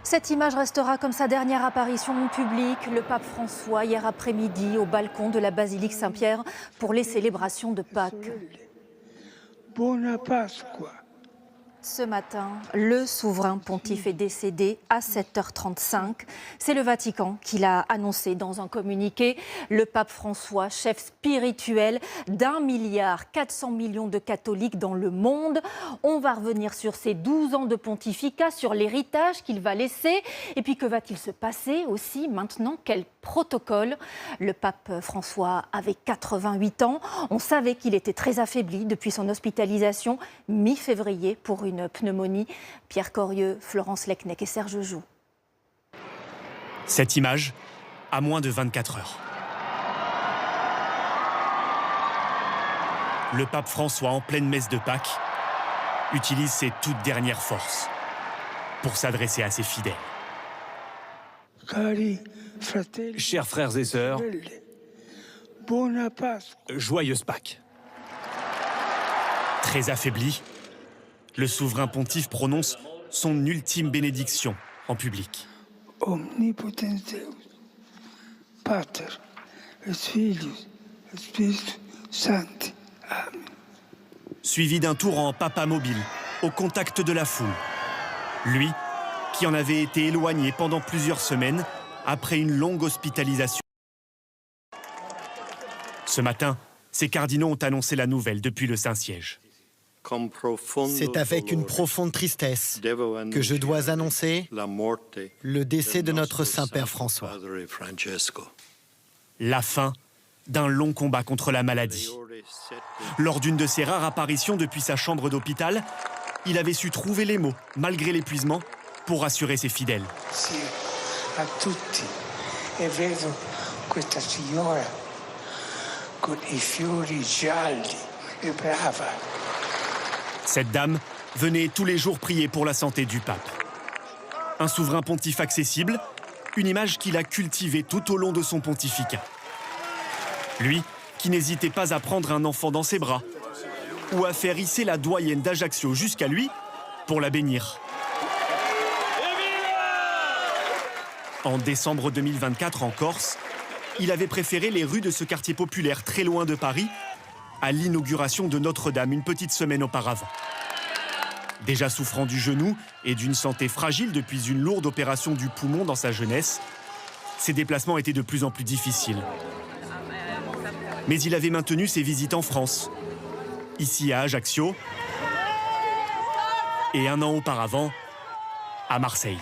Cette image restera comme sa dernière apparition en public. Le pape François, hier après-midi, au balcon de la basilique Saint-Pierre pour les célébrations de Pâques. Buona Pasqua. Ce matin, le souverain pontife est décédé à 7h35. C'est le Vatican qui l'a annoncé dans un communiqué. Le pape François, chef spirituel d'1,4 milliard de catholiques dans le monde. On va revenir sur ses 12 ans de pontificat, sur l'héritage qu'il va laisser. Et puis que va-t-il se passer aussi maintenant? Quel protocole? Le pape François avait 88 ans. On savait qu'il était très affaibli depuis son hospitalisation mi-février pour une pneumonie. Pierre Corieux, Florence Lecnec et Serge Joux. Cette image, à moins de 24 heures. Le pape François, en pleine messe de Pâques, utilise ses toutes dernières forces pour s'adresser à ses fidèles. Chers frères et sœurs, Buona Pasqua. joyeuse Pâques. Très affaibli, le souverain pontife prononce son ultime bénédiction en public. Omnipotens Deus, Pater, et Filius, et Spiritus Sancti. Amen. Suivi d'un tour en papa mobile, au contact de la foule. Lui, qui en avait été éloigné pendant plusieurs semaines après une longue hospitalisation. Ce matin, ces cardinaux ont annoncé la nouvelle depuis le Saint-Siège. C'est avec une profonde tristesse que je dois annoncer le décès de notre Saint-Père François. La fin d'un long combat contre la maladie. Lors d'une de ses rares apparitions depuis sa chambre d'hôpital, il avait su trouver les mots, malgré l'épuisement, pour rassurer ses fidèles. Sì, a tutti. E vedo questa signora con I fiori gialli e brava. Cette dame venait tous les jours prier pour la santé du pape. Un souverain pontife accessible, une image qu'il a cultivée tout au long de son pontificat. Lui, qui n'hésitait pas à prendre un enfant dans ses bras ou à faire hisser la doyenne d'Ajaccio jusqu'à lui pour la bénir. En décembre 2024, en Corse, il avait préféré les rues de ce quartier populaire très loin de Paris à l'inauguration de Notre-Dame une petite semaine auparavant. Déjà souffrant du genou et d'une santé fragile depuis une lourde opération du poumon dans sa jeunesse, ses déplacements étaient de plus en plus difficiles. Mais il avait maintenu ses visites en France, ici à Ajaccio, et un an auparavant, à Marseille.